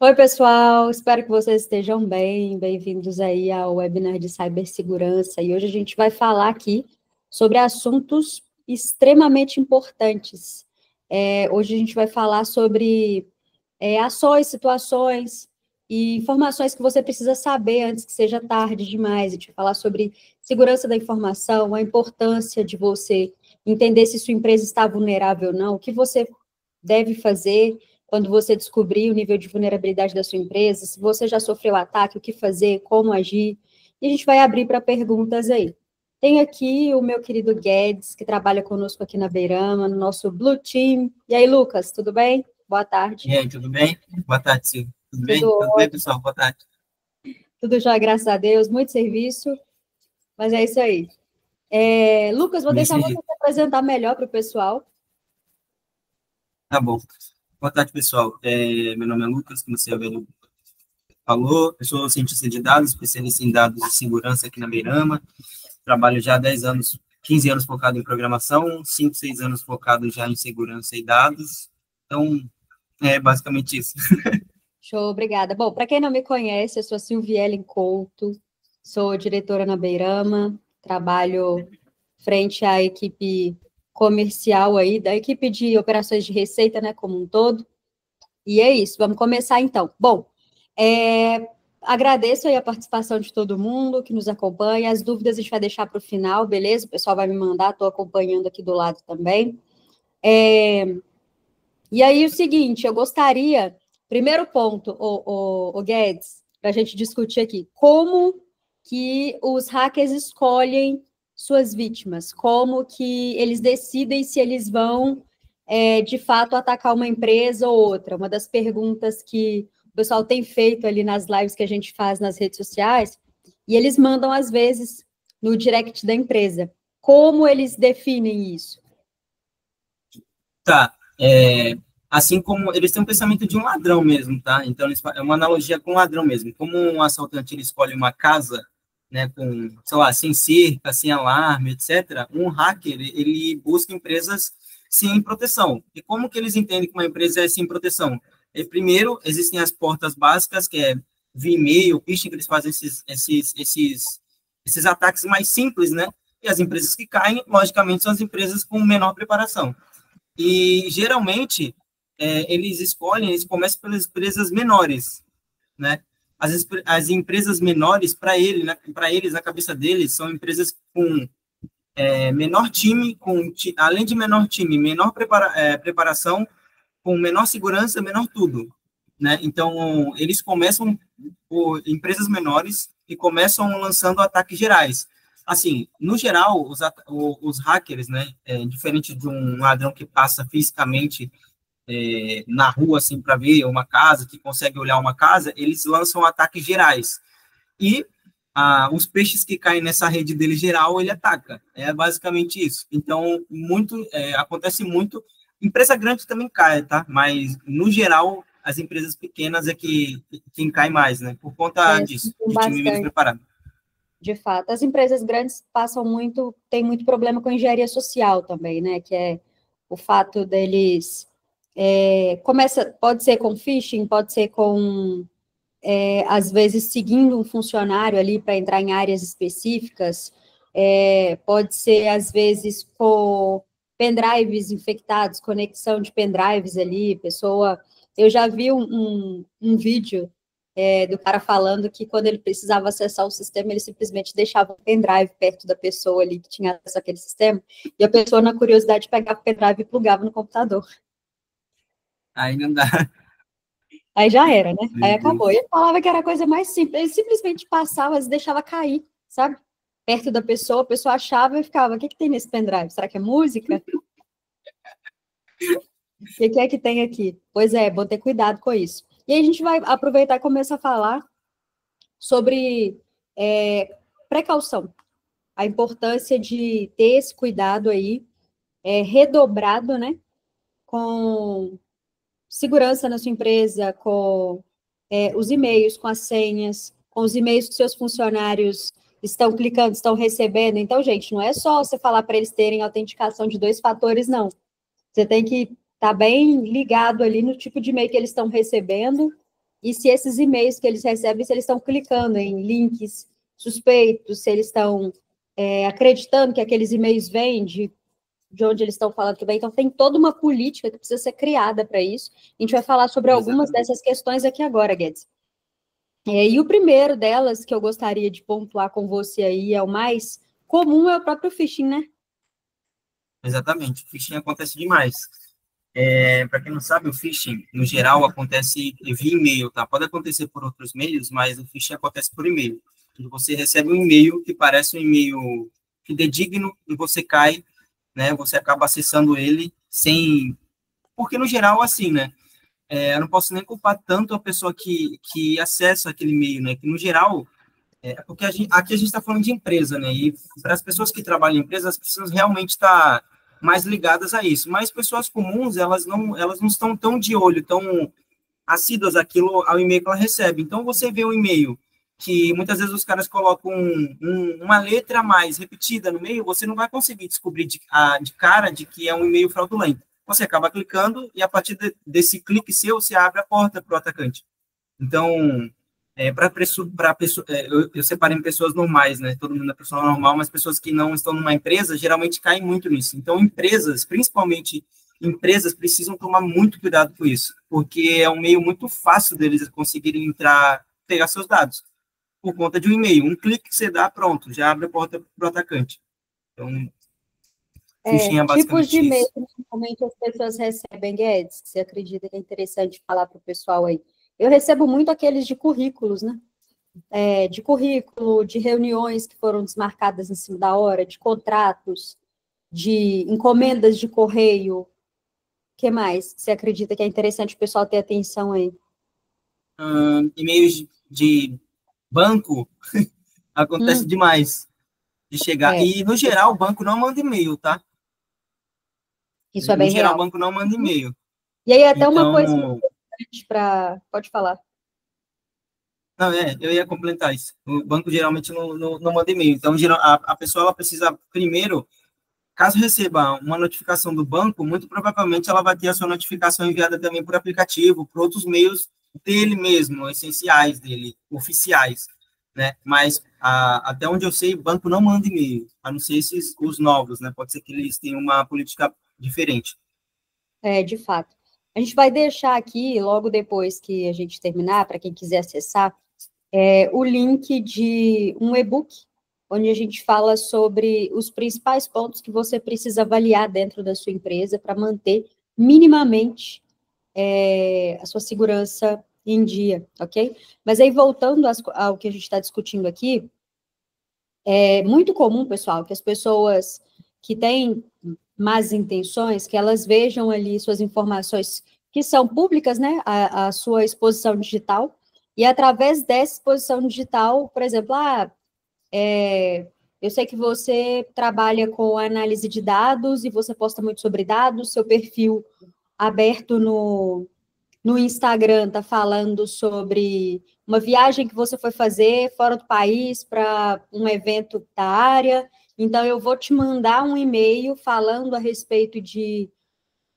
Oi, pessoal, espero que vocês estejam bem. Bem-vindos aí ao webinar de cibersegurança. E hoje a gente vai falar aqui sobre assuntos extremamente importantes. Hoje a gente vai falar sobre ações, situações e informações que você precisa saber antes que seja tarde demais. A gente vai falar sobre segurança da informação, a importância de você entender se sua empresa está vulnerável ou não, o que você deve fazer quando você descobrir o nível de vulnerabilidade da sua empresa, se você já sofreu ataque, o que fazer, como agir, e a gente vai abrir para perguntas aí. Tem aqui o meu querido Guedes, que trabalha conosco aqui na Beirama, no nosso Blue Team. E aí, Lucas, tudo bem? Boa tarde. E aí, tudo bem? Boa tarde, Silvio. Tudo bem? Tudo Tudo bem, pessoal? Boa tarde. Tudo já, graças a Deus, muito serviço, mas é isso aí. Lucas, vou deixar você se apresentar melhor para o pessoal. Tá bom. Boa tarde, pessoal. Meu nome é Lucas, como você falou, eu sou cientista de dados, especialista em dados de segurança aqui na Beirama. Trabalho já há 10 anos, 15 anos focado em programação, 5, 6 anos focado já em segurança e dados. Então, é basicamente isso. Show, obrigada. Bom, para quem não me conhece, eu sou a Silvielen Couto, sou diretora na Beirama, trabalho frente à equipe comercial aí, da equipe de operações de receita, né, como um todo. E é isso, vamos começar então. Bom, agradeço aí a participação de todo mundo que nos acompanha, as dúvidas a gente vai deixar para o final, beleza? O pessoal vai me mandar, estou acompanhando aqui do lado também. E aí o seguinte, eu gostaria, primeiro ponto, o Guedes, para a gente discutir aqui, como que os hackers escolhem suas vítimas, como que eles decidem se eles vão, de fato, atacar uma empresa ou outra. Uma das perguntas que o pessoal tem feito ali nas lives que a gente faz nas redes sociais, e eles mandam, às vezes, no direct da empresa. Como eles definem isso? Tá. Assim como eles têm um pensamento de um ladrão mesmo, tá? Então, é uma analogia com um ladrão mesmo. Como um assaltante ele escolhe uma casa, né, com, sei lá, sem cerca, sem alarme, etc., um hacker, ele busca empresas sem proteção. E como que eles entendem que uma empresa é sem proteção? Primeiro, existem as portas básicas, que é via e-mail, phishing, que eles fazem esses ataques mais simples, né? E as empresas que caem, logicamente, são as empresas com menor preparação. E, geralmente, eles começam pelas empresas menores, né? As empresas menores, para eles, na cabeça deles, são empresas com menor time, além de menor time, menor preparação, com menor segurança, menor tudo, né? Então, eles começam por empresas menores e começam lançando ataques gerais. Assim, no geral, os hackers, né, diferente de um ladrão que passa fisicamente na rua, assim, para ver uma casa, que consegue olhar uma casa, eles lançam ataques gerais. E os peixes que caem nessa rede dele geral, ele ataca. É basicamente isso. Então, acontece muito. Empresa grande também cai, tá? Mas, no geral, as empresas pequenas é quem cai mais, né? Por conta disso, de time menos preparado. De fato, as empresas grandes têm muito problema com engenharia social também, né? Que é o fato deles pode ser com phishing, pode ser com às vezes seguindo um funcionário ali para entrar em áreas específicas, pode ser às vezes com pendrives infectados, conexão de pendrives ali, eu já vi um vídeo do cara falando que quando ele precisava acessar o sistema, ele simplesmente deixava o pendrive perto da pessoa ali que tinha acesso àquele sistema, e a pessoa, na curiosidade, pegava o pendrive e plugava no computador. Aí não dá. Aí já era, né? Aí acabou. E ele falava que era a coisa mais simples. Ele simplesmente passava, deixava cair, sabe? Perto da pessoa, a pessoa achava e ficava, o que tem nesse pendrive? Será que é música? O que é que tem aqui? Pois é, bom ter cuidado com isso. E aí a gente vai aproveitar e começar a falar sobre precaução, a importância de ter esse cuidado aí, redobrado, né, com segurança na sua empresa, com os e-mails, com as senhas, com os e-mails que seus funcionários estão clicando, estão recebendo. Então, gente, não é só você falar para eles terem autenticação de 2 fatores, não. Você tem que estar bem ligado ali no tipo de e-mail que eles estão recebendo e se esses e-mails que eles recebem, se eles estão clicando em links suspeitos, se eles estão acreditando que aqueles e-mails vêm de onde eles estão falando que vem. Então, tem toda uma política que precisa ser criada para isso. A gente vai falar sobre algumas dessas questões aqui agora, Guedes. E o primeiro delas, que eu gostaria de pontuar com você aí, é o mais comum, é o próprio phishing, né? Exatamente, o phishing acontece demais. Para quem não sabe, o phishing, no geral, acontece via e-mail, tá? Pode acontecer por outros meios, mas o phishing acontece por e-mail. Você recebe um e-mail que parece um e-mail fidedigno e você cai, né? Você acaba acessando ele sem... Porque, no geral, assim, né? Eu não posso nem culpar tanto a pessoa que acessa aquele e-mail, né? Que, no geral, porque aqui a gente está falando de empresa, né? E para as pessoas que trabalham em empresa, as pessoas realmente estão mais ligadas a isso. Mas pessoas comuns, elas não estão tão de olho, tão assíduas àquilo, ao e-mail que ela recebe. Então, você vê um e-mail que muitas vezes os caras colocam uma letra a mais repetida no meio, você não vai conseguir descobrir de cara de que é um e-mail fraudulento. Você acaba clicando e, a partir desse clique seu, você abre a porta para o atacante. Então, eu separei em pessoas normais, né? Todo mundo é pessoa normal, mas pessoas que não estão numa empresa geralmente caem muito nisso. Então, empresas, principalmente empresas, precisam tomar muito cuidado com isso, porque é um meio muito fácil deles conseguirem entrar, pegar seus dados, por conta de um e-mail. Um clique que você dá, pronto, já abre a porta para o atacante. Então, phishing é basicamente tipos de e-mail isso. que normalmente as pessoas recebem, Guedes, que você acredita que é interessante falar para o pessoal aí? Eu recebo muito aqueles de currículos, né? De currículo, de reuniões que foram desmarcadas em cima da hora, de contratos, de encomendas de correio. O que mais você acredita que é interessante o pessoal ter atenção aí? E-mails de banco acontece demais de chegar. E, no geral, o banco não manda e-mail, tá? Isso é No bem geral, real. o banco não manda e-mail. E aí, até uma Então, coisa importante para... Pode falar. não, eu ia complementar isso. O banco geralmente não manda e-mail. Então, a pessoa ela precisa, primeiro, caso receba uma notificação do banco, muito provavelmente ela vai ter a sua notificação enviada também por aplicativo, por outros meios dele mesmo, essenciais dele, oficiais, né? Mas, até onde eu sei, o banco não manda e-mail, a não ser os novos, né? Pode ser que eles tenham uma política diferente. De fato. A gente vai deixar aqui, logo depois que a gente terminar, para quem quiser acessar, o link de um e-book, onde a gente fala sobre os principais pontos que você precisa avaliar dentro da sua empresa para manter minimamente a sua segurança em dia, ok? Mas aí, voltando ao que a gente está discutindo aqui, é muito comum, pessoal, que as pessoas que têm más intenções, que elas vejam ali suas informações que são públicas, né, a sua exposição digital, e através dessa exposição digital, por exemplo, eu sei que você trabalha com análise de dados e você posta muito sobre dados, seu perfil aberto no Instagram está falando sobre uma viagem que você foi fazer fora do país para um evento da área, então eu vou te mandar um e-mail falando a respeito de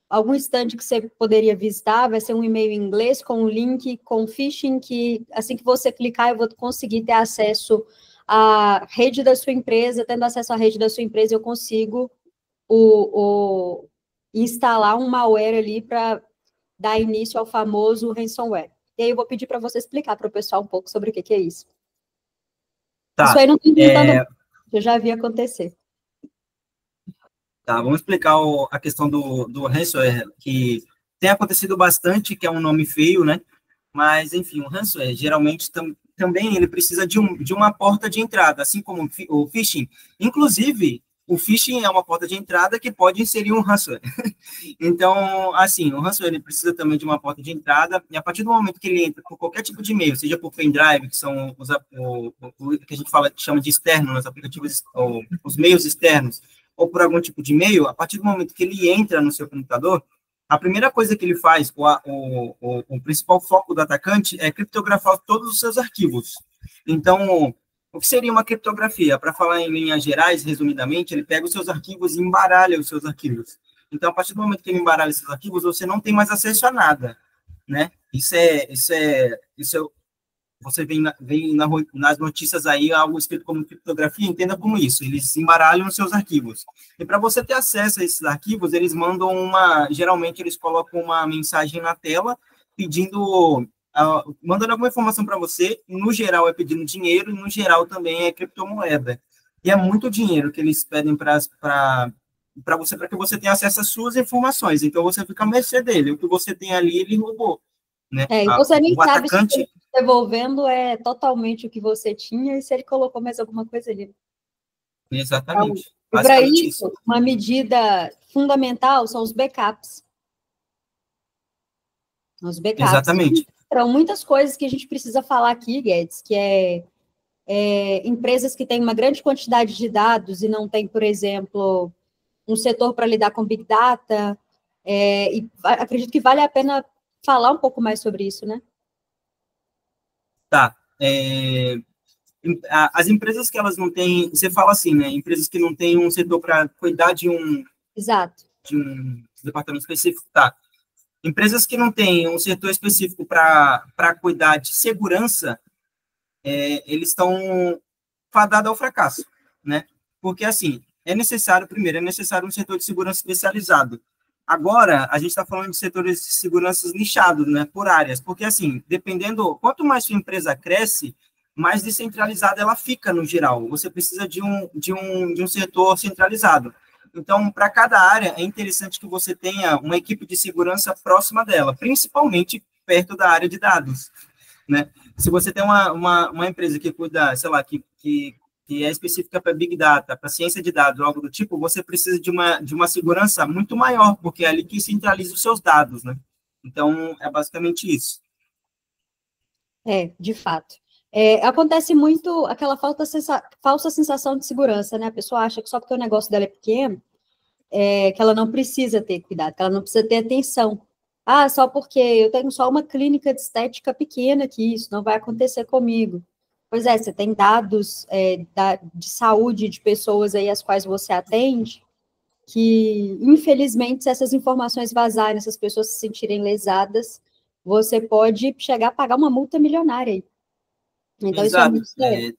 algum stand que você poderia visitar, vai ser um e-mail em inglês com um link com phishing, que assim que você clicar eu vou conseguir ter acesso à rede da sua empresa, tendo acesso à rede da sua empresa eu consigo instalar um malware ali para dar início ao famoso ransomware. E aí eu vou pedir para você explicar para o pessoal um pouco sobre o que é isso. Tá. Isso aí não estou inventando, eu já vi acontecer. Tá, vamos explicar a questão do ransomware, que tem acontecido bastante, que é um nome feio, né? Mas, enfim, o ransomware, geralmente, também ele precisa de uma porta de entrada, assim como o phishing. Inclusive, o phishing é uma porta de entrada que pode inserir um ransomware. Então, assim, o ransomware ele precisa também de uma porta de entrada, e a partir do momento que ele entra por qualquer tipo de e-mail, seja por pendrive, que são o que a gente chama de externo, os aplicativos, os meios externos, ou por algum tipo de e-mail, a partir do momento que ele entra no seu computador, a primeira coisa que ele faz, o principal foco do atacante é criptografar todos os seus arquivos. Então, o que seria uma criptografia? Para falar em linhas gerais, resumidamente, ele pega os seus arquivos e embaralha os seus arquivos. Então, a partir do momento que ele embaralha esses arquivos, você não tem mais acesso a nada, né? Você nas notícias aí algo escrito como criptografia, entenda como isso, eles embaralham os seus arquivos. E para você ter acesso a esses arquivos, eles mandam geralmente eles colocam uma mensagem na tela pedindo, mandando alguma informação para você, no geral é pedindo dinheiro, e no geral também é criptomoeda. E é muito dinheiro que eles pedem para você, para que você tenha acesso às suas informações, então você fica à mercê dele, o que você tem ali, ele roubou. Né? E você nem sabe atacante... se ele está devolvendo totalmente o que você tinha e se ele colocou mais alguma coisa ali. Exatamente. Então, para isso, uma medida fundamental são os backups. Os backups. Exatamente. São muitas coisas que a gente precisa falar aqui, Guedes, que empresas que têm uma grande quantidade de dados e não tem, por exemplo, um setor para lidar com Big Data, e acredito que vale a pena falar um pouco mais sobre isso, né? Tá. As empresas que elas não têm, você fala assim, né? Empresas que não têm um setor para cuidar de um departamento específico, tá? Empresas que não têm um setor específico para cuidar de segurança, eles estão fadados ao fracasso, né? Porque, assim, primeiro, é necessário um setor de segurança especializado. Agora, a gente está falando de setores de segurança nichados, né, por áreas, porque, assim, quanto mais sua empresa cresce, mais descentralizada ela fica, no geral. Você precisa de um setor centralizado. Então, para cada área, é interessante que você tenha uma equipe de segurança próxima dela, principalmente perto da área de dados, né? Se você tem uma empresa que cuida, sei lá, que é específica para Big Data, para ciência de dados, algo do tipo, você precisa de uma segurança muito maior, porque é ali que centraliza os seus dados, né? Então, é basicamente isso. De fato. Acontece muito aquela falsa sensação de segurança, né? A pessoa acha que só porque o negócio dela é pequeno, que ela não precisa ter cuidado, que ela não precisa ter atenção. Só porque eu tenho só uma clínica de estética pequena aqui, isso não vai acontecer comigo. Pois você tem dados de saúde de pessoas aí as quais você atende, que, infelizmente, se essas informações vazarem, essas pessoas se sentirem lesadas, você pode chegar a pagar uma multa milionária aí. Então, exato. Isso é muito sério.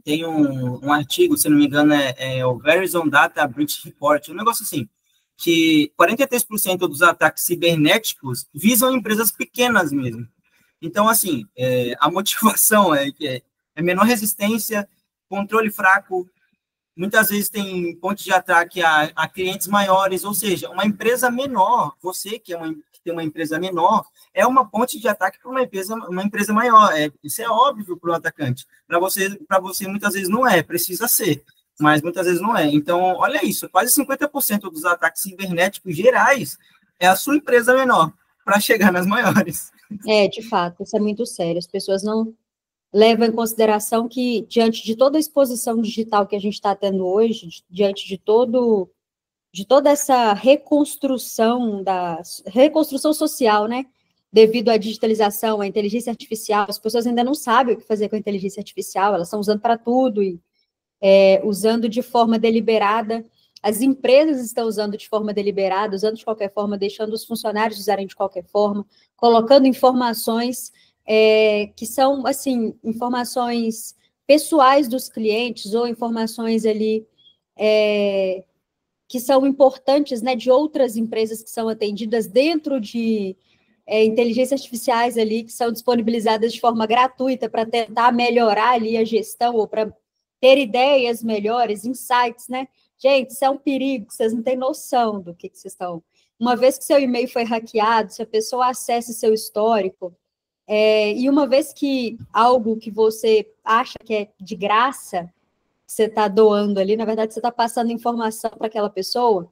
Tem um artigo, se não me engano, o Verizon Data Breach Report, um negócio assim, que 43% dos ataques cibernéticos visam empresas pequenas mesmo. Então, assim, a motivação é menor resistência, controle fraco, muitas vezes tem pontos de ataque a clientes maiores, ou seja, uma empresa menor, você que tem uma empresa menor, é uma ponte de ataque para uma empresa maior. Isso é óbvio para o atacante. Para você, muitas vezes não é, precisa ser, mas muitas vezes não é. Então, olha isso, quase 50% dos ataques cibernéticos gerais é a sua empresa menor, para chegar nas maiores. De fato, isso é muito sério. As pessoas não levam em consideração que, diante de toda a exposição digital que a gente está tendo hoje, diante de toda essa reconstrução social, né, devido à digitalização, à inteligência artificial, as pessoas ainda não sabem o que fazer com a inteligência artificial, elas estão usando para tudo e usando de forma deliberada. As empresas estão usando de forma deliberada, usando de qualquer forma, deixando os funcionários usarem de qualquer forma, colocando informações que são, assim, informações pessoais dos clientes ou informações ali que são importantes, né, de outras empresas que são atendidas dentro de inteligências artificiais ali, que são disponibilizadas de forma gratuita para tentar melhorar ali a gestão ou para ter ideias melhores, insights, né? Gente, isso é um perigo, vocês não têm noção do que vocês estão... Uma vez que seu e-mail foi hackeado, se a pessoa acessa seu histórico, e uma vez que algo que você acha que é de graça, você está doando ali, na verdade, você está passando informação para aquela pessoa,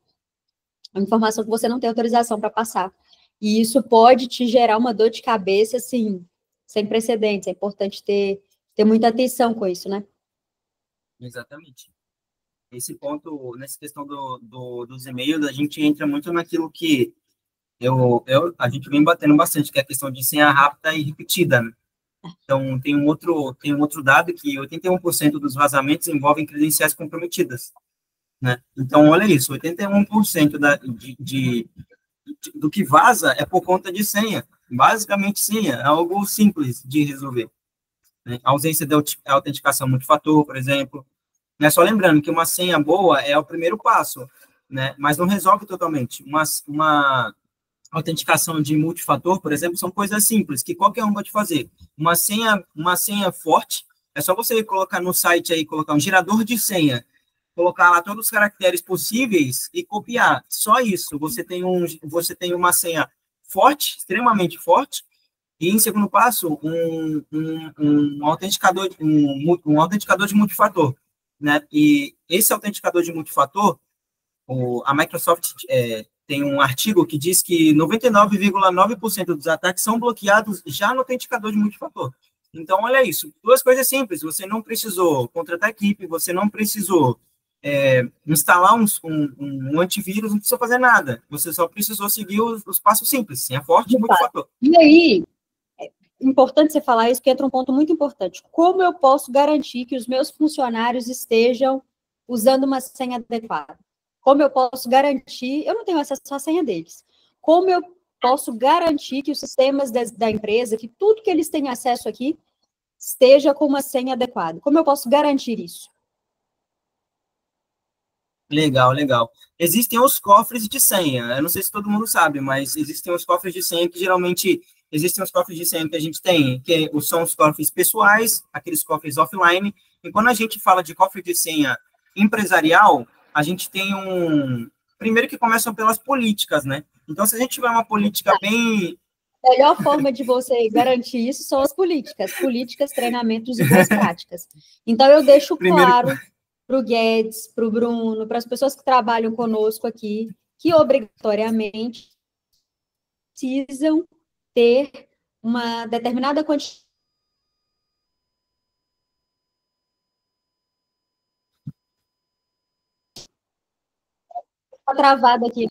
uma informação que você não tem autorização para passar. E isso pode te gerar uma dor de cabeça, assim, sem precedentes. É importante ter muita atenção com isso, né? Exatamente. Esse ponto, nessa questão dos e-mails, a gente entra muito naquilo que a gente vem batendo bastante, que é a questão de senha rápida e repetida, né? Então, tem um outro dado que 81% dos vazamentos envolvem credenciais comprometidas, né? Então, olha isso, 81% do que vaza é por conta de senha. Basicamente, senha é algo simples de resolver, né? A ausência de autenticação multifator, por exemplo. Né? Só lembrando que uma senha boa é o primeiro passo, né? Mas não resolve totalmente. Uma autenticação de multifator, por exemplo, são coisas simples que qualquer um pode fazer. Uma senha forte, é só você colocar no site aí, colocar um gerador de senha, colocar lá todos os caracteres possíveis e copiar. Só isso, você tem uma senha forte, extremamente forte, e em segundo passo, um autenticador de multifator, né? E esse autenticador de multifator, a Microsoft tem um artigo que diz que 99,9% dos ataques são bloqueados já no autenticador de multifator. Então, olha isso, duas coisas simples, você não precisou contratar equipe, você não precisou instalar um antivírus, não precisou fazer nada, você só precisou seguir os passos simples, senha forte e multifator. E aí, é importante você falar isso, que entra um ponto muito importante. Como eu posso garantir que os meus funcionários estejam usando uma senha adequada? Como eu posso garantir, eu não tenho acesso à senha deles, como eu posso garantir que os sistemas da empresa, que tudo que eles têm acesso aqui, esteja com uma senha adequada? Como eu posso garantir isso? Legal, legal. Existem os cofres de senha, eu não sei se todo mundo sabe, mas existem os cofres de senha que geralmente, existem os cofres de senha que a gente tem, que são os cofres pessoais, aqueles cofres offline, e quando a gente fala de cofre de senha empresarial, a gente tem primeiro que começam pelas políticas, né? Então, se a gente tiver uma política bem... A melhor forma de você garantir isso são as políticas, treinamentos e boas práticas. Então, eu deixo claro para o Guedes, para o Bruno, para as pessoas que trabalham conosco aqui, que obrigatoriamente precisam ter uma determinada quantidade. Está travada aqui.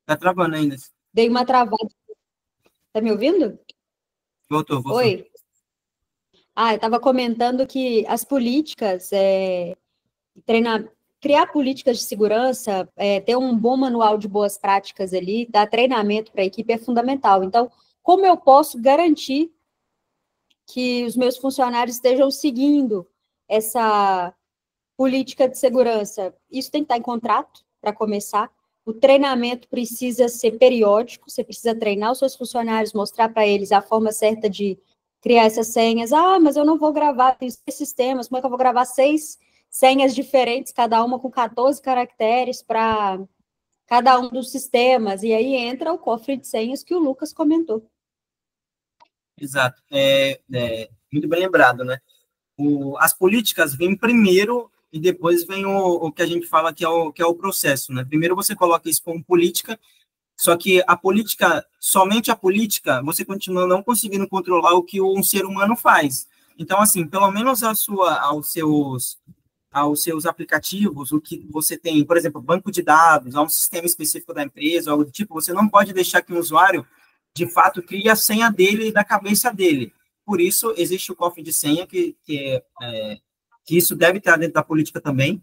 Está travando ainda. Dei uma travada. Está me ouvindo? Voltou. Oi. Eu estava comentando que as políticas, criar políticas de segurança, ter um bom manual de boas práticas ali, dar treinamento para a equipe é fundamental. Então, como eu posso garantir que os meus funcionários estejam seguindo essa política de segurança? Isso tem que estar em contrato, para começar. O treinamento precisa ser periódico, você precisa treinar os seus funcionários, mostrar para eles a forma certa de criar essas senhas. Mas eu não vou gravar, tem 6 sistemas, como é que eu vou gravar 6 senhas diferentes, cada uma com 14 caracteres para cada um dos sistemas? E aí entra o cofre de senhas que o Lucas comentou. Exato. Muito bem lembrado, né? As políticas vêm primeiro e depois vem o que a gente fala que é o processo, né? Primeiro você coloca isso como política, só que a política, somente a política, você continua não conseguindo controlar o que um ser humano faz. Então, assim, pelo menos aos seus aplicativos, o que você tem, por exemplo, banco de dados, a um sistema específico da empresa, algo do tipo, você não pode deixar que o usuário, de fato, crie a senha dele da cabeça dele. Por isso, existe o cofre de senha, que isso deve estar dentro da política também,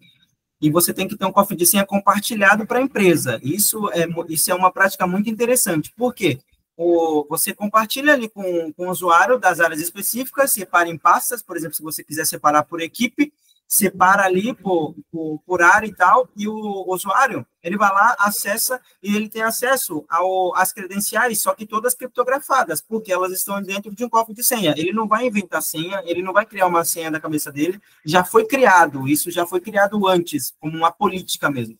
e você tem que ter um cofre de senha compartilhado para a empresa. Isso é uma prática muito interessante. Por quê? Você compartilha ali com o usuário das áreas específicas, separa em pastas, por exemplo, se você quiser separar por equipe, separa ali por área e tal, e o usuário, ele vai lá, acessa, e ele tem acesso às credenciais, só que todas criptografadas, porque elas estão dentro de um cofre de senha. Ele não vai inventar senha, ele não vai criar uma senha da cabeça dele, já foi criado, isso já foi criado antes, como uma política mesmo.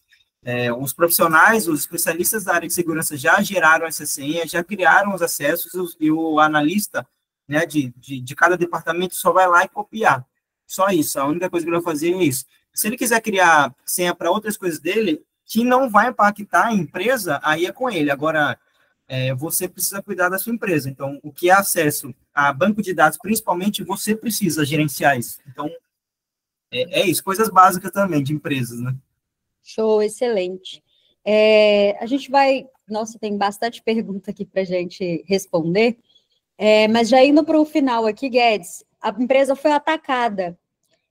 Os profissionais, os especialistas da área de segurança já geraram essa senha, já criaram os acessos, e o analista, né, de cada departamento só vai lá e copiar. Só isso, a única coisa que ele vai fazer é isso. Se ele quiser criar senha para outras coisas dele, que não vai impactar a empresa, aí é com ele. Agora, você precisa cuidar da sua empresa. Então, o que é acesso a banco de dados, principalmente, você precisa gerenciar isso. Então, é isso, coisas básicas também de empresas, né? Show, excelente. A gente vai... Nossa, tem bastante pergunta aqui para a gente responder, mas já indo para o final aqui, Guedes, a empresa foi atacada.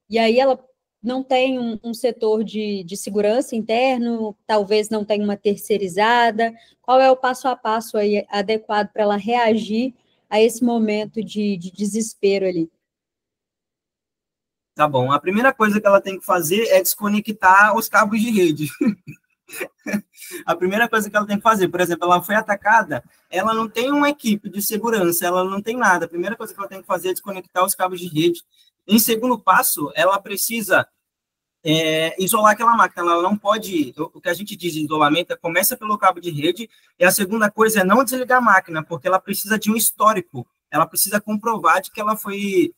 E aí ela não tem um setor de segurança interno, talvez não tenha uma terceirizada. Qual é o passo a passo aí adequado para ela reagir a esse momento de desespero ali? Tá bom. A primeira coisa que ela tem que fazer é desconectar os cabos de rede. A primeira coisa que ela tem que fazer, por exemplo, ela foi atacada, ela não tem uma equipe de segurança, ela não tem nada. A primeira coisa que ela tem que fazer é desconectar os cabos de rede. Em segundo passo, ela precisa isolar aquela máquina. Ela não pode, o que a gente diz de isolamento, começa pelo cabo de rede, e a segunda coisa é não desligar a máquina, porque ela precisa de um histórico, ela precisa comprovar de que ela foi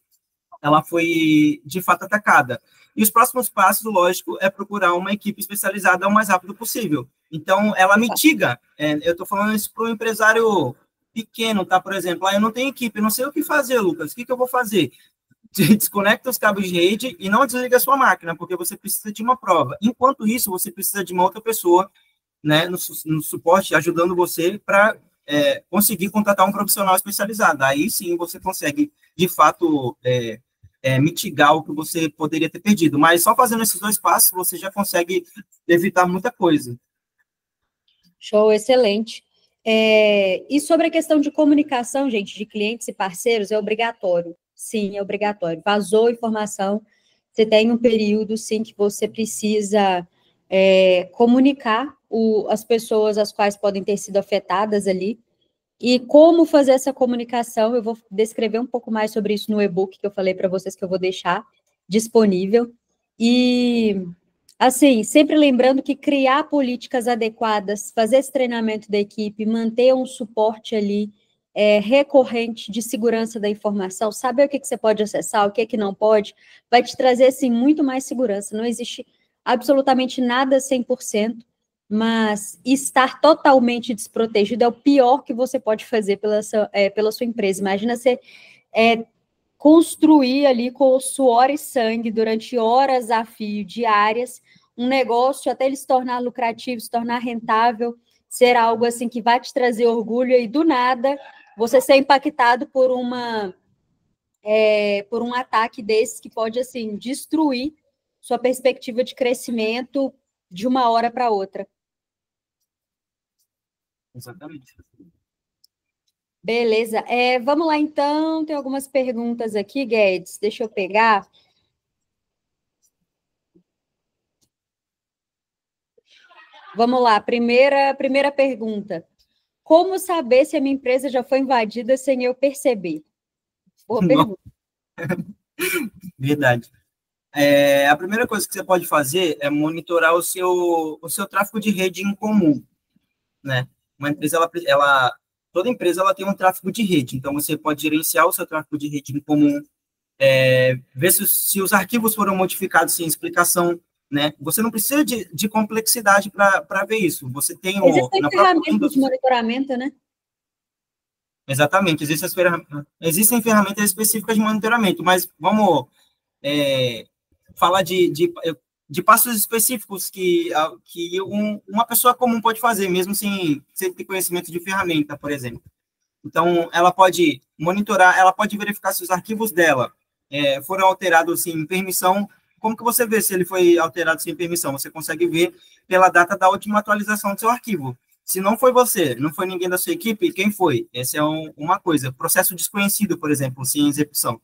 de fato atacada. E os próximos passos, lógico, é procurar uma equipe especializada o mais rápido possível. Então, ela mitiga. Eu estou falando isso para o empresário pequeno, tá? Por exemplo, eu não tenho equipe, não sei o que fazer, Lucas. O que eu vou fazer? Desconecta os cabos de rede e não desliga a sua máquina, porque você precisa de uma prova. Enquanto isso, você precisa de uma outra pessoa, né, no suporte, ajudando você para conseguir contratar um profissional especializado. Aí sim você consegue, de fato, mitigar o que você poderia ter perdido. Mas só fazendo esses dois passos, você já consegue evitar muita coisa. Show, excelente. E sobre a questão de comunicação, gente, de clientes e parceiros, é obrigatório. Sim, é obrigatório. Vazou informação, você tem um período, sim, que você precisa comunicar as pessoas as quais podem ter sido afetadas ali. E como fazer essa comunicação, eu vou descrever um pouco mais sobre isso no e-book que eu falei para vocês que eu vou deixar disponível. E, assim, sempre lembrando que criar políticas adequadas, fazer esse treinamento da equipe, manter um suporte ali recorrente de segurança da informação, saber o que você pode acessar, o que não pode, vai te trazer, assim, muito mais segurança. Não existe absolutamente nada 100%. Mas estar totalmente desprotegido é o pior que você pode fazer pela sua empresa. Imagina você construir ali com suor e sangue durante horas a fio diárias um negócio até ele se tornar lucrativo, se tornar rentável, ser algo assim que vai te trazer orgulho e do nada você ser impactado por um ataque desse que pode assim destruir sua perspectiva de crescimento de uma hora para outra. Exatamente. Beleza. Vamos lá, então. Tem algumas perguntas aqui, Guedes. Deixa eu pegar. Vamos lá. Primeira pergunta. Como saber se a minha empresa já foi invadida sem eu perceber? Boa pergunta. Verdade. A primeira coisa que você pode fazer é monitorar o seu tráfego de rede em comum, né? Uma empresa, toda empresa ela tem um tráfego de rede, então você pode gerenciar o seu tráfego de rede em comum, ver se os arquivos foram modificados sem explicação, né? Você não precisa de complexidade para ver isso. Você tem Existem ferramentas de monitoramento, né? Exatamente, existem ferramentas específicas de monitoramento, mas vamos falar de passos específicos que uma pessoa comum pode fazer, mesmo sem ter conhecimento de ferramenta, por exemplo. Então, ela pode monitorar, ela pode verificar se os arquivos dela foram alterados sem permissão. Como que você vê se ele foi alterado sem permissão? Você consegue ver pela data da última atualização do seu arquivo. Se não foi você, não foi ninguém da sua equipe, quem foi? Essa é uma coisa. Processo desconhecido, por exemplo, sem execução,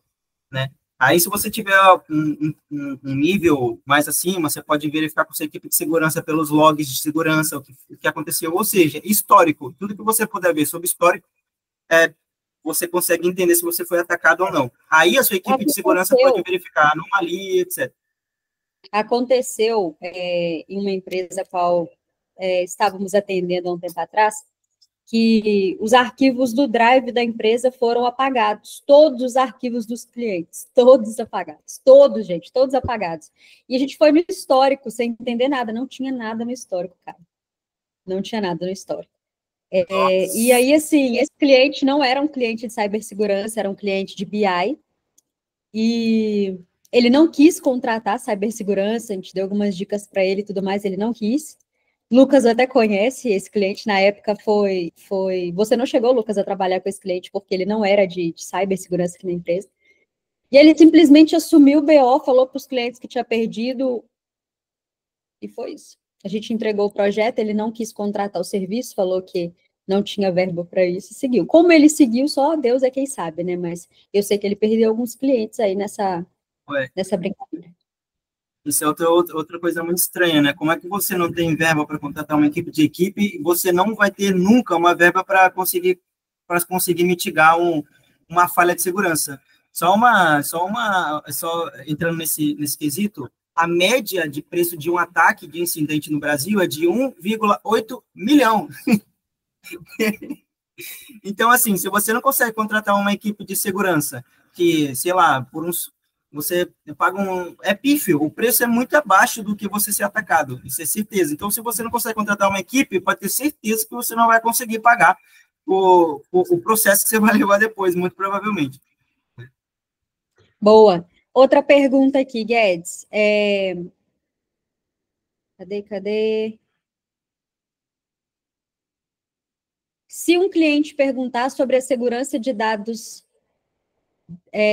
né? Aí, se você tiver um nível mais acima, você pode verificar com sua equipe de segurança pelos logs de segurança o que aconteceu, ou seja, histórico. Tudo que você puder ver sobre histórico, você consegue entender se você foi atacado ou não. Aí, a sua equipe de segurança pode verificar anomalia, etc. Aconteceu em uma empresa a qual estávamos atendendo há um tempo atrás, que os arquivos do drive da empresa foram apagados, todos os arquivos dos clientes, todos apagados, todos, gente, todos apagados. E a gente foi no histórico, sem entender nada, não tinha nada no histórico, cara. Não tinha nada no histórico. E aí, assim, esse cliente não era um cliente de cibersegurança, era um cliente de BI, e ele não quis contratar cibersegurança, a gente deu algumas dicas para ele e tudo mais, ele não quis. Lucas até conhece esse cliente, na época foi... Você não chegou, Lucas, a trabalhar com esse cliente, porque ele não era de cibersegurança aqui na empresa. E ele simplesmente assumiu o BO, falou para os clientes que tinha perdido, e foi isso. A gente entregou o projeto, ele não quis contratar o serviço, falou que não tinha verba para isso, e seguiu. Como ele seguiu, só Deus é quem sabe, né? Mas eu sei que ele perdeu alguns clientes aí nessa brincadeira. Isso é outra coisa muito estranha, né? Como é que você não tem verba para contratar uma equipe de equipe e você não vai ter nunca uma verba para conseguir mitigar uma falha de segurança? Só entrando nesse quesito, a média de preço de um ataque de incidente no Brasil é de 1,8 milhão. Então, assim, se você não consegue contratar uma equipe de segurança que, sei lá, você paga é pífio, o preço é muito abaixo do que você ser atacado, isso é certeza. Então, se você não consegue contratar uma equipe, pode ter certeza que você não vai conseguir pagar o processo que você vai levar depois, muito provavelmente. Boa. Outra pergunta aqui, Guedes. Cadê? Se um cliente perguntar sobre a segurança de dados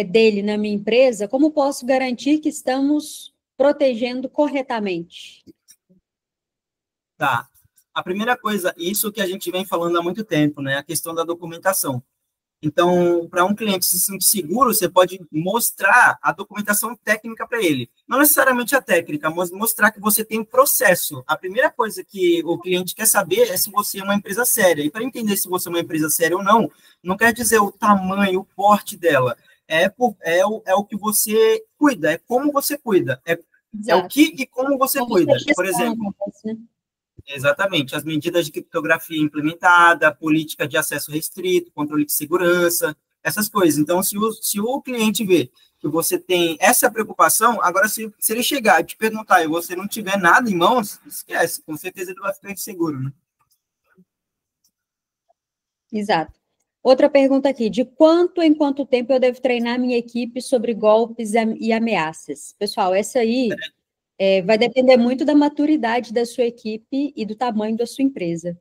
dele na minha empresa, como posso garantir que estamos protegendo corretamente? Tá. A primeira coisa, isso que a gente vem falando há muito tempo, né? A questão da documentação. Então, para um cliente se sentir seguro, você pode mostrar a documentação técnica para ele. Não necessariamente a técnica, mas mostrar que você tem um processo. A primeira coisa que o cliente quer saber é se você é uma empresa séria. E para entender se você é uma empresa séria ou não, não quer dizer o tamanho, o porte dela. É o que você cuida, é como você cuida. É o que e como você cuida. Por exemplo, né? Exatamente, as medidas de criptografia implementada, política de acesso restrito, controle de segurança, essas coisas. Então, se o cliente vê que você tem essa preocupação, agora, se ele chegar e te perguntar e você não tiver nada em mãos, esquece, com certeza ele vai ficar inseguro, né? Exato. Outra pergunta aqui, de quanto em quanto tempo eu devo treinar minha equipe sobre golpes e ameaças? Pessoal, essa aí vai depender muito da maturidade da sua equipe e do tamanho da sua empresa.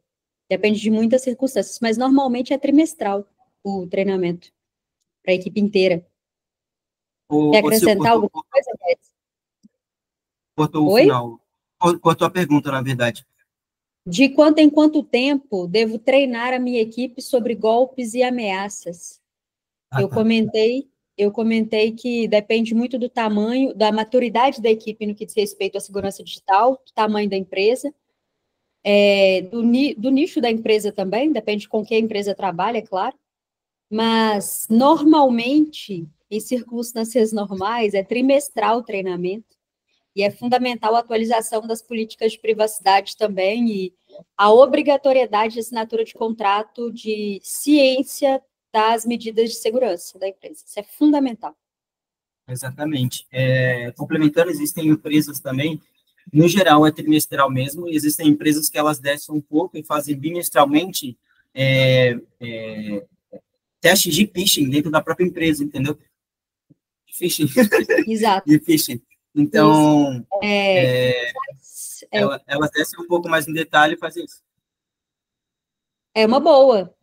Depende de muitas circunstâncias, mas normalmente é trimestral o treinamento para a equipe inteira. Quer acrescentar alguma coisa, Guedes? Cortou o final. Cortou a pergunta, na verdade. De quanto em quanto tempo devo treinar a minha equipe sobre golpes e ameaças? Eu comentei que depende muito do tamanho, da maturidade da equipe no que diz respeito à segurança digital, do tamanho da empresa, do nicho da empresa também, depende com que a empresa trabalha, é claro, mas normalmente, em circunstâncias normais, é trimestral o treinamento, e é fundamental a atualização das políticas de privacidade também, e a obrigatoriedade de assinatura de contrato de ciência das medidas de segurança da empresa. Isso é fundamental. Exatamente. Complementando, existem empresas também, no geral é trimestral mesmo, e existem empresas que elas descem um pouco e fazem bimestralmente testes de phishing dentro da própria empresa, entendeu? Phishing. Exato. De phishing. Então, elas descem um pouco mais em detalhe e fazem isso. É uma boa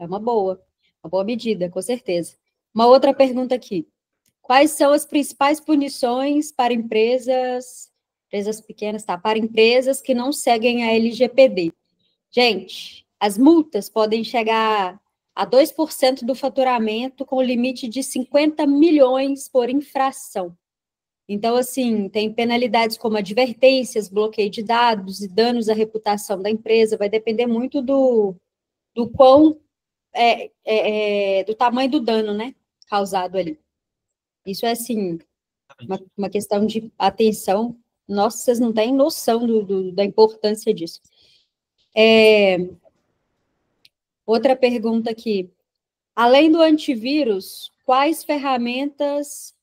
medida, com certeza. Uma outra pergunta aqui. Quais são as principais punições para empresas pequenas, tá? Para empresas que não seguem a LGPD? Gente, as multas podem chegar a 2% do faturamento com limite de 50 milhões por infração. Então, assim, tem penalidades como advertências, bloqueio de dados e danos à reputação da empresa, vai depender muito do quão, do tamanho do dano, né, causado ali. Isso é, assim, uma questão de atenção. Nossa, vocês não têm noção da importância disso. Outra pergunta aqui. Além do antivírus, quais ferramentas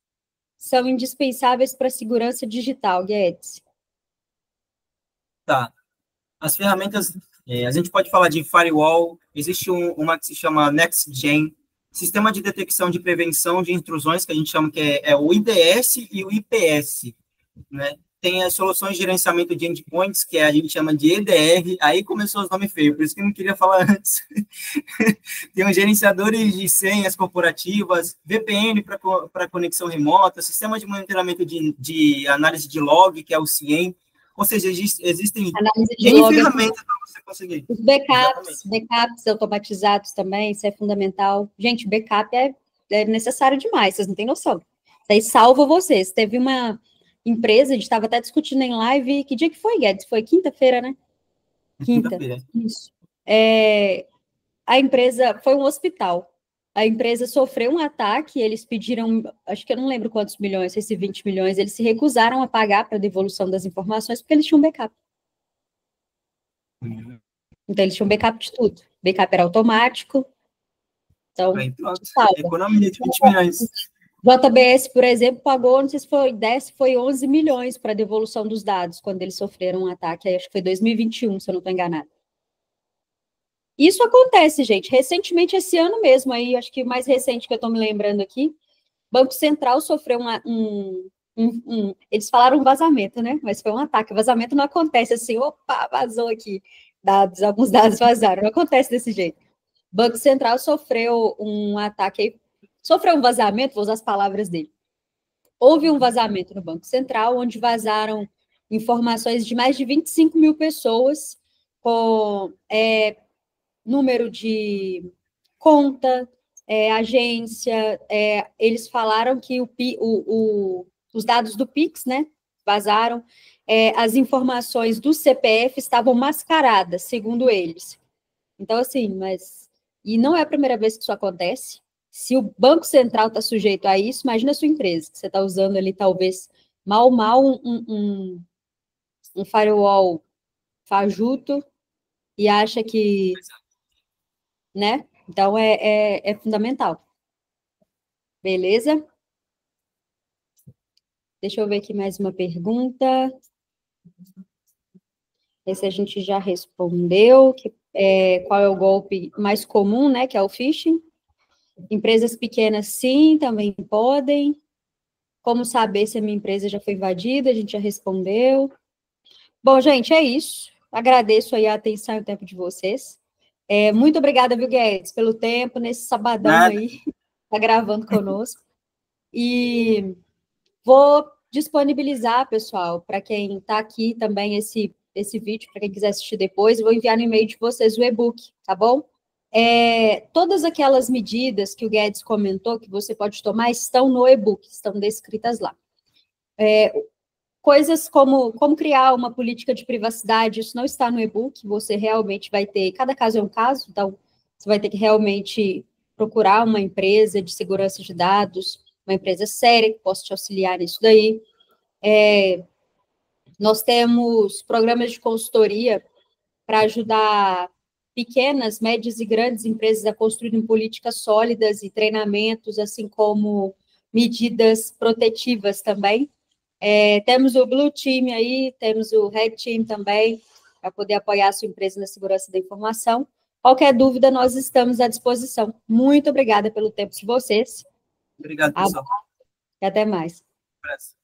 são indispensáveis para a segurança digital, Guedes? Tá. As ferramentas, a gente pode falar de firewall, existe uma que se chama NextGen, sistema de detecção de prevenção de intrusões, que a gente chama que é o IDS e o IPS, né? tem as soluções de gerenciamento de endpoints, que a gente chama de EDR, aí começou os nomes feios, por isso que eu não queria falar antes. Tem os gerenciadores de senhas corporativas, VPN para conexão remota, sistema de monitoramento de análise de log, que é o CIEM, ou seja, existem ferramentas para você conseguir. Os backups automatizados também, isso é fundamental. Gente, backup é necessário demais, vocês não têm noção. Isso aí salva vocês. Teve uma empresa, a gente estava até discutindo em live, que dia que foi, Guedes? Foi quinta-feira, né? Quinta-feira. Isso. A empresa, foi um hospital, a empresa sofreu um ataque, eles pediram, acho que eu não lembro quantos milhões, se 20 milhões, eles se recusaram a pagar para a devolução das informações, porque eles tinham backup. Então, eles tinham backup de tudo. Backup era automático. Então, economia de 20 milhões. JBS, por exemplo, pagou, não sei se foi 10, foi 11 milhões para a devolução dos dados, quando eles sofreram um ataque, acho que foi 2021, se eu não estou enganada. Isso acontece, gente, recentemente, esse ano mesmo, aí, acho que o mais recente que eu estou me lembrando aqui, Banco Central sofreu eles falaram um vazamento, né, mas foi um ataque, o vazamento não acontece assim, opa, vazou aqui, alguns dados vazaram, não acontece desse jeito. Banco Central sofreu um ataque, sofreu um vazamento, vou usar as palavras dele. Houve um vazamento no Banco Central, onde vazaram informações de mais de 25 mil pessoas, com número de conta, agência. Eles falaram que os dados do Pix, né, vazaram, as informações do CPF estavam mascaradas, segundo eles. Então, assim, e não é a primeira vez que isso acontece. Se o Banco Central está sujeito a isso, imagina a sua empresa, que você está usando ali, talvez, mal um firewall fajuto e acha que, né? Então, é fundamental. Beleza? Deixa eu ver aqui mais uma pergunta. Esse a gente já respondeu, qual é o golpe mais comum, né, que é o phishing. Empresas pequenas, sim, também podem. Como saber se a minha empresa já foi invadida? A gente já respondeu. Bom, gente, é isso. Agradeço aí a atenção e o tempo de vocês. Muito obrigada, viu, Guedes, pelo tempo, nesse sabadão aí, tá gravando conosco. E vou disponibilizar, pessoal, para quem está aqui também esse vídeo, para quem quiser assistir depois, vou enviar no e-mail de vocês o e-book, tá bom? Todas aquelas medidas que o Guedes comentou que você pode tomar estão no e-book, estão descritas lá. Coisas como criar uma política de privacidade, isso não está no e-book, você realmente vai ter, cada caso é um caso, então você vai ter que realmente procurar uma empresa de segurança de dados, uma empresa séria que possa te auxiliar nisso daí. Nós temos programas de consultoria para ajudar pequenas, médias e grandes empresas a construírem políticas sólidas e treinamentos, assim como medidas protetivas também. Temos o Blue Team aí, temos o Red Team também, para poder apoiar a sua empresa na segurança da informação. Qualquer dúvida, nós estamos à disposição. Muito obrigada pelo tempo de vocês. Obrigado, pessoal. E até mais. Um abraço.